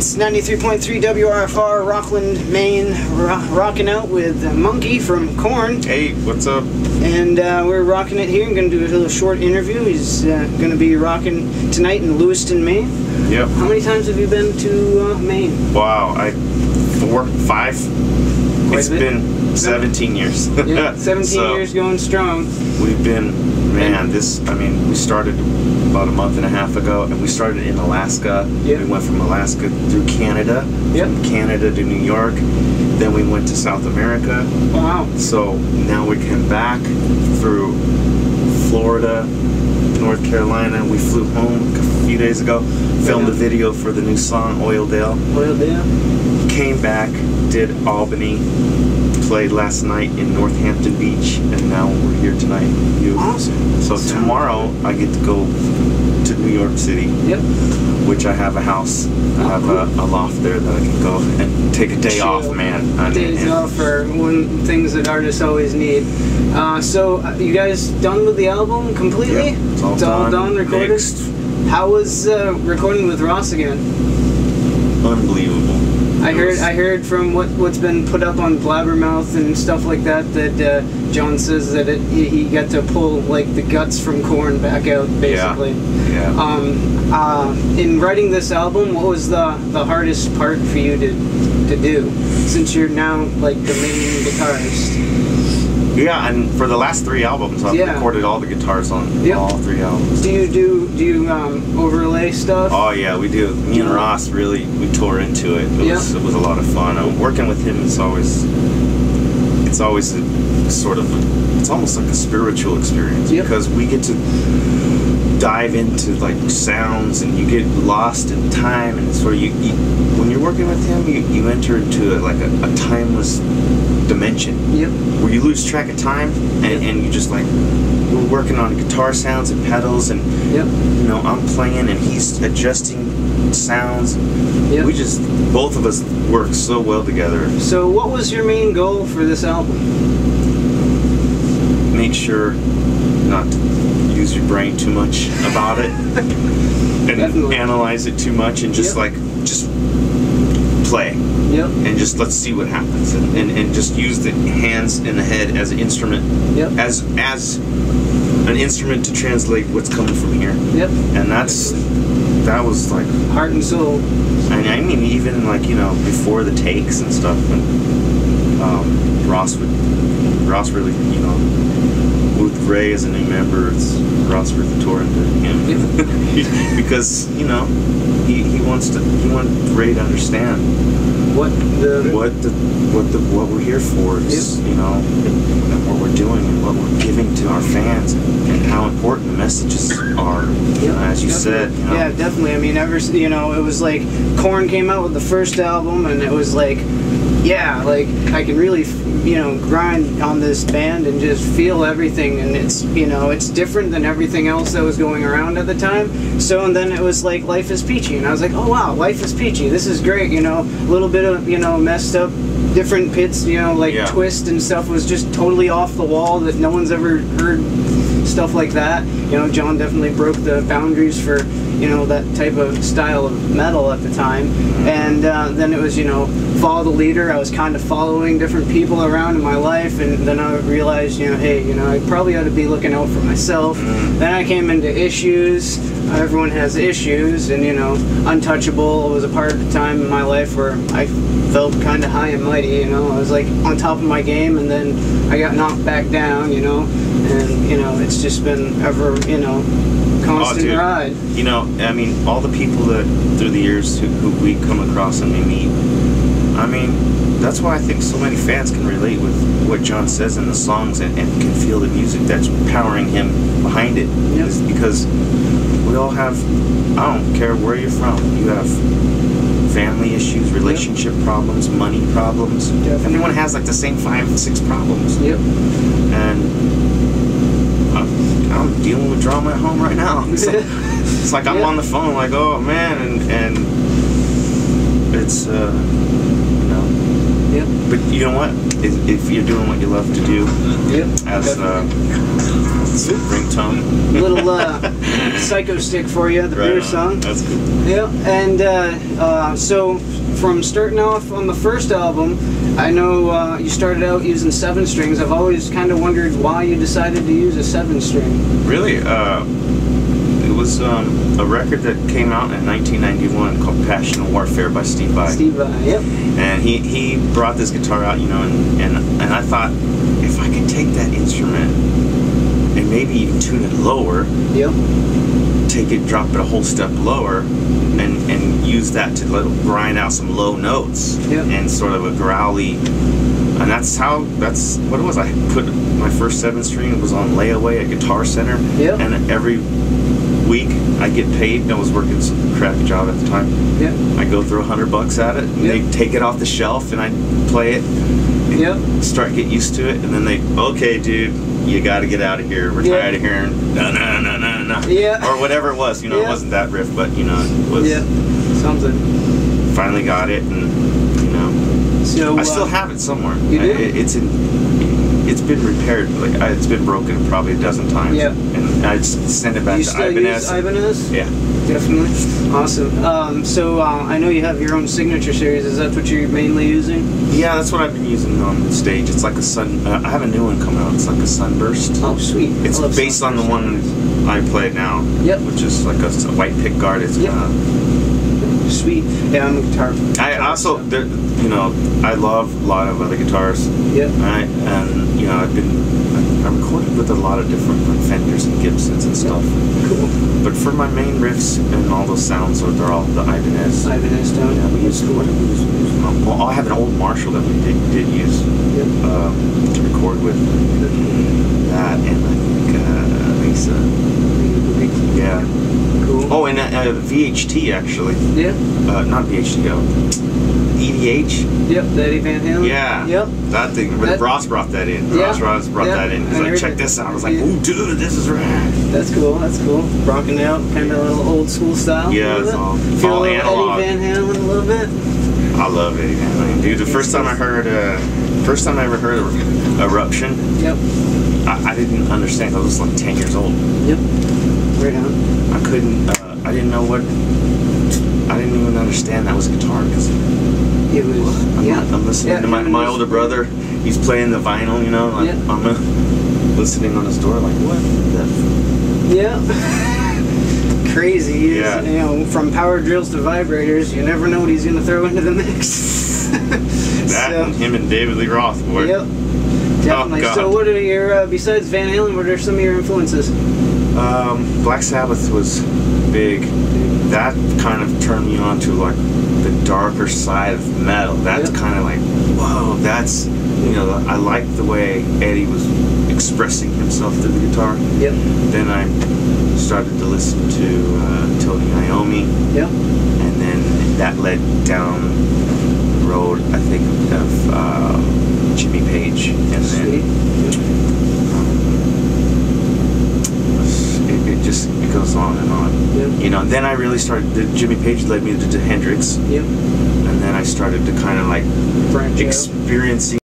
It's 93.3 WRFR, Rockland, Maine, rocking out with Munky from KoRn. Hey, what's up? And we're rocking it here. I'm going to do a little short interview. He's going to be rocking tonight in Lewiston, Maine. Yep. How many times have you been to Maine? Wow, 4, 5. It's been 17 years. Yeah, 17 years going strong. We've been, man, we started about a month and a half ago, and we started in Alaska. Yep. We went from Alaska through Canada, from Canada to New York, then we went to South America. Wow. So now we came back through Florida, North Carolina. We flew home a few days ago, filmed a video for the new song, Oildale. Oildale. Came back, did Albany, played last night in Northampton Beach, and now we're here tonight. Awesome. So tomorrow I get to go to New York City, which I have a house. I have a loft there that I can go and take a day off, man. Days off are things that artists always need. So you guys done with the album completely? Yep, it's all done, recorded? Mixed. How was recording with Ross again? Unbelievable. I heard from what's been put up on Blabbermouth and stuff like that John says that he got to pull like the guts from KoRn back out, basically. Yeah. In writing this album, what was the hardest part for you to do, since you're now like the main guitarist? Yeah, and for the last 3 albums, I've recorded all the guitars on all 3 albums. Do you overlay stuff? Oh yeah, we do. Me and Ross we tore into it. It was a lot of fun. Working with him is always it's almost like a spiritual experience because we get to dive into like sounds, and you get lost in time, and sort of when you're working with him, you enter into a timeless dimension where you lose track of time, and you just we're working on guitar sounds and pedals, and I'm playing and he's adjusting sounds. We just, both of us work so well together. So what was your main goal for this album? Make sure not to use your brain too much about it and analyze it too much, and just just play. And just let's see what happens, and just use the hands and the head as an instrument, as an instrument to translate what's coming from here. And that was like heart and soul. And I mean, even before the takes and stuff, and Ross really, with Ray as a new member, it's Ross really tore into him because he wants Ray to understand what we're here for is, and what we're doing and what we're giving to our fans, and how important the messages are, as you said. Yeah, definitely. I mean, it was like KoRn came out with the first album, and it was like, I can really, grind on this band and just feel everything, and it's different than everything else that was going around at the time. So, and then it was like Life is Peachy, and I was like, oh wow, Life is Peachy, this is great, a little bit of, messed up, different pits, twist and stuff was just totally off the wall that no one's ever heard, stuff like that. John definitely broke the boundaries for, that type of style of metal at the time. And then it was, follow the leader. I was kind of following different people around in my life, and then I realized, hey, I probably ought to be looking out for myself. Then I came into Issues. Everyone has issues, and Untouchable was a part of the time in my life where I felt kind of high and mighty. I was like on top of my game, and then I got knocked back down. And it's just been ever, constant ride. I mean, all the people that through the years who we come across and we meet, I mean, that's why I think so many fans can relate with what John says in the songs, and can feel the music that's powering him behind it. Because we all have, I don't care where you're from, you have family issues, relationship problems, money problems. Everyone has like the same 5 or 6 problems. And I'm dealing with drama at home right now. It's like I'm on the phone like, oh man, and it's Yep. But you know what? If you're doing what you love to do, yep. as ringtone, little psycho stick for you, the right beer on. song. That's cool. Yep. And so from starting off on the first album, I know you started out using 7 strings. I've always kind of wondered why you decided to use a 7-string. Really? It was a record that came out in 1991 called Passion and Warfare by Steve Vai. Steve Vai, yep. And he brought this guitar out, you know, and I thought, if I could take that instrument and maybe even tune it lower, yep. drop it a whole step lower, and use that to grind out some low notes, yep. and sort of a growly. And that's what it was. I put my first 7-string, it was on layaway at Guitar Center, yep. and every week I get paid. I was working some crappy job at the time. Yep. I go throw $100 at it, and yep. they take it off the shelf, and I play it, and yep. start get used to it, and then they, okay, dude, you got to get out of here. We're tired of hearing no. Yeah. Or whatever it was. You know, yeah. it wasn't that riff, but you know, it was. Yeah. Something. Finally got it, and you know, so I still have it somewhere. You do? It's been repaired. Like it's been broken probably a dozen times. Yeah. And I just send it back you to still Ibanez. Use Ibanez? Yeah. Definitely. Awesome. So I know you have your own signature series. Is that what you're mainly using? Yeah, that's what I've been using on stage. It's like a sun. I have a new one coming out. It's like a Sunburst. Oh, sweet. It's based on the one I play now. Yep. Which is like a white pick guard. It's yep. Sweet. Yeah, I'm a guitar. I also, you know, I love a lot of other guitars. Yep. And you know, I recorded with a lot of different like Fenders and Gibsons and stuff. Cool. But for my main riffs and all those sounds, they're all the Ibanez. Ibanez tone. Yeah, we used what did we use? Well, I have an old Marshall that we did use yep. To record with. That and I think Lisa. Yeah. Cool. Oh, and VHT actually. Yeah. Not VHT. EDH. Yep, the Eddie Van Halen. Yeah. Yep. That thing. Ross brought that in. Yeah. Ross brought that in. He's like, check this out. I was like, ooh, dude, this is rad. That's cool. That's cool. Rocking out, kind of a little old school style. Yeah, it's all analog. Eddie Van Halen a little bit. I love Eddie Van Halen, dude. The first time I ever heard Eruption. Yep. I didn't understand. I was like 10 years old. Yep. Right on. I couldn't. I didn't know what. I didn't even understand that was a guitar because it was. I'm listening to my older brother. He's playing the vinyl, you know. Like, I'm listening on his door, like what the. Yeah. Crazy. Yeah. You know, from power drills to vibrators, you never know what he's gonna throw into the mix. And him and David Lee Roth, boy. Yep. Definitely. Oh, so, what are your besides Van Halen? What are some of your influences? Black Sabbath was big. That kind of turned me on to like the darker side of metal. That's kind of like, whoa, that's, you know, I liked the way Eddie was expressing himself through the guitar. Yep. Then I started to listen to Tony Iommi. Yep. And then that led down the road, I think, of Jimmy Page. And then it goes on and on. Yep. You know, then I really started, Jimmy Page led me to Hendrix. Yep. And then I started to kind of like experiencing